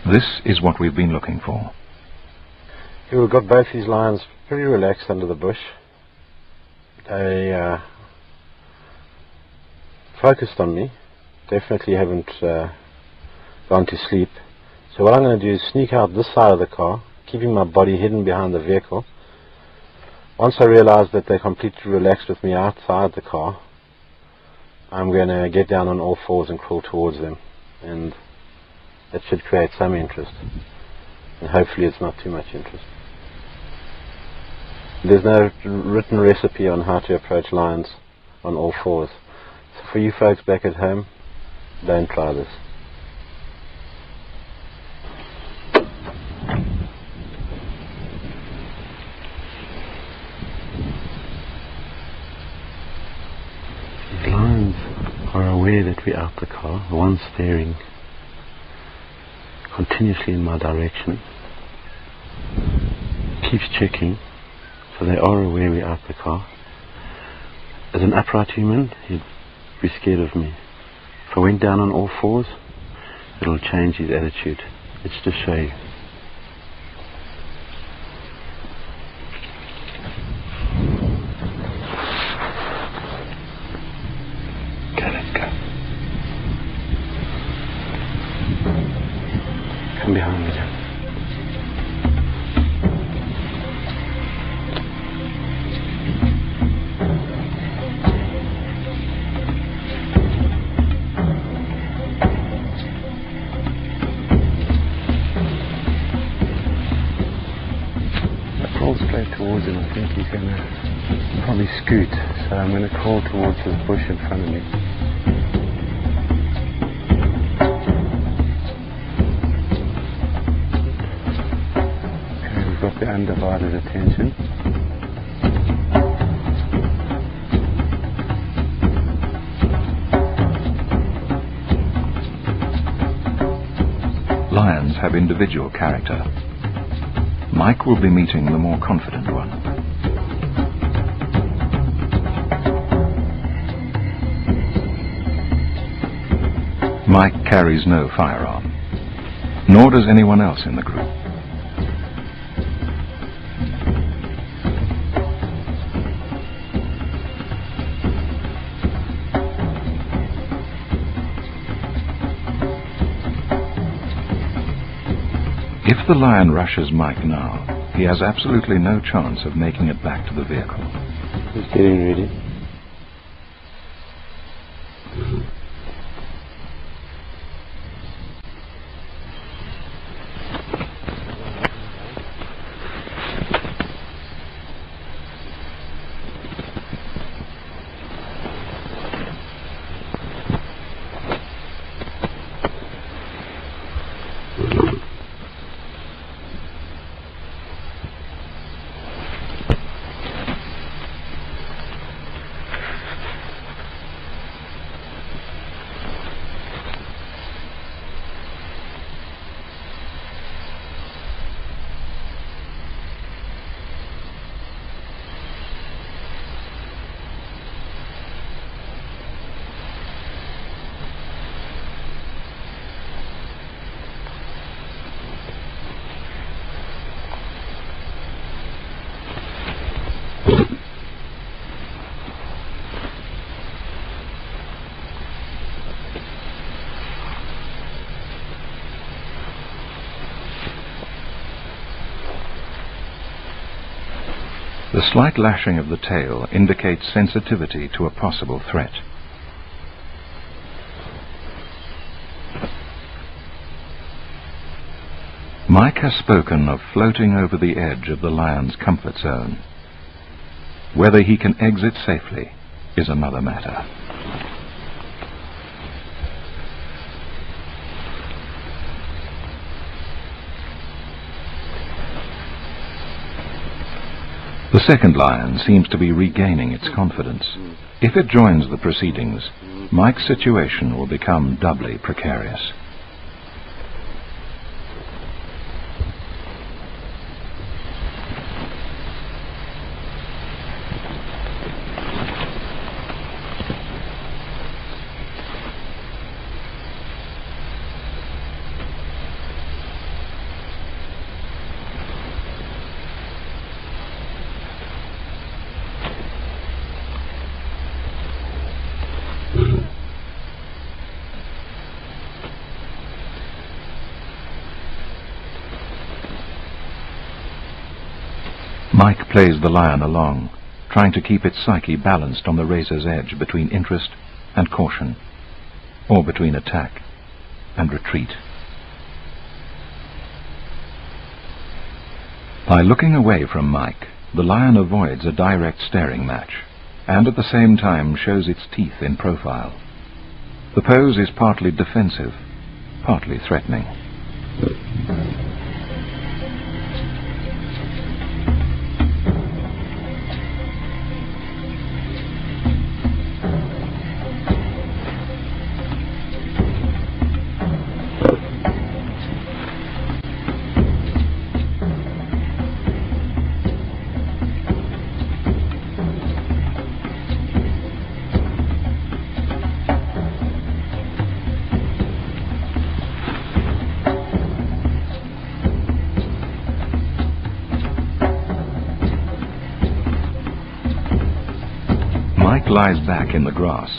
This is what we've been looking for. We've got both these lions pretty relaxed under the bush. They focused on me. Definitely haven't gone to sleep. So what I'm going to do is sneak out this side of the car, keeping my body hidden behind the vehicle. Once I realize that they're completely relaxed with me outside the car, I'm going to get down on all fours and crawl towards them. And that should create some interest. And hopefully it's not too much interest. There's no written recipe on how to approach lions on all fours. So for you folks back at home, don't try this. The lions are aware that we're out the car. The one staring continuously in my direction, keeps checking, so they are aware we're out the car. As an upright human, he'd be scared of me. If I went down on all fours, it'll change his attitude. It's to show you. Okay, let's go. Come behind me, John. Straight towards him. I think he's going to probably scoot, so I'm going to crawl towards this bush in front of me. Okay, we've got the undivided attention. Lions have individual character. Mike will be meeting the more confident one. Mike carries no firearm, nor does anyone else in the group. If the lion rushes Mike now, he has absolutely no chance of making it back to the vehicle. He's getting ready. The slight lashing of the tail indicates sensitivity to a possible threat. Mike has spoken of floating over the edge of the lion's comfort zone. Whether he can exit safely is another matter. The second lion seems to be regaining its confidence. If it joins the proceedings, Mike's situation will become doubly precarious. Mike plays the lion along, trying to keep its psyche balanced on the razor's edge between interest and caution, or between attack and retreat. By looking away from Mike, the lion avoids a direct staring match, and at the same time shows its teeth in profile. The pose is partly defensive, partly threatening. Mike lies back in the grass.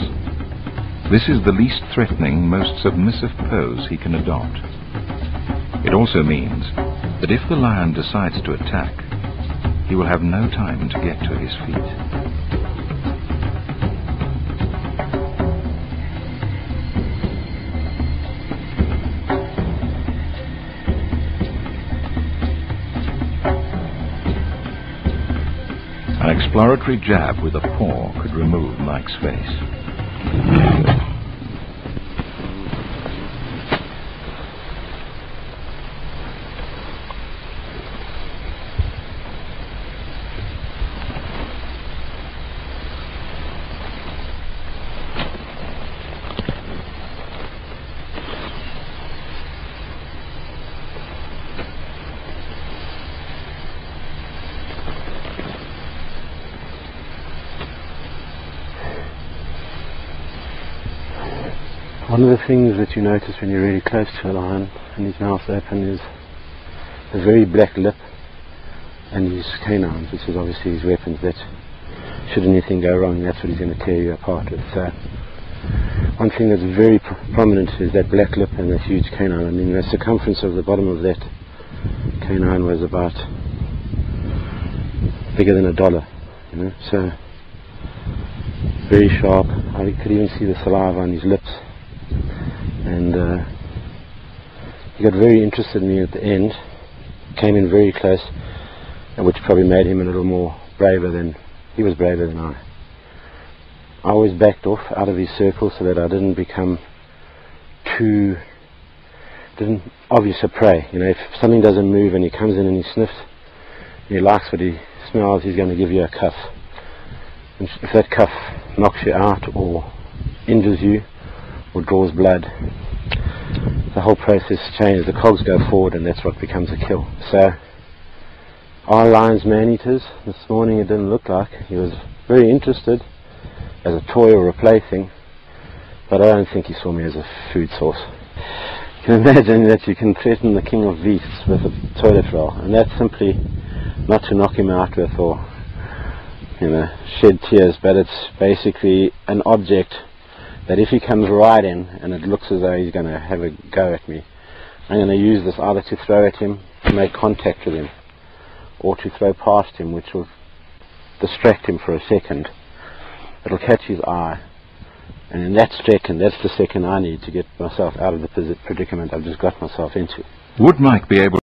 This is the least threatening, most submissive pose he can adopt. It also means that if the lion decides to attack, he will have no time to get to his feet. An exploratory jab with a paw could remove Mike's face. One of the things that you notice when you're really close to a lion and his mouth open is a very black lip and his canines, which is obviously his weapons that should anything go wrong, that's what he's going to tear you apart with. So one thing that's very prominent is that black lip and that huge canine. I mean, the circumference of the bottom of that canine was about bigger than $1, you know, so very sharp. I could even see the saliva on his lips. And he got very interested in me at the end, came in very close, which probably made him a little more braver than, he was braver than I. I always backed off out of his circle so that I didn't become didn't obvious a prey. You know, if something doesn't move and he comes in and he sniffs, and he likes what he smells, he's going to give you a cuff. And if that cuff knocks you out or injures you, or draws blood, the whole process changes. The cogs go forward and that's what becomes a kill. So are lions man-eaters? This morning it didn't look like. He was very interested as a toy or a plaything, but I don't think he saw me as a food source. You can imagine that you can threaten the king of beasts with a toilet roll, and that's simply not to knock him out with or, you know, shed tears, but it's basically an object that if he comes right in and it looks as though he's going to have a go at me, I'm going to use this either to throw at him, to make contact with him, or to throw past him, which will distract him for a second. It'll catch his eye, and in that second, that's the second I need to get myself out of the predicament I've just got myself into. Would Mike be able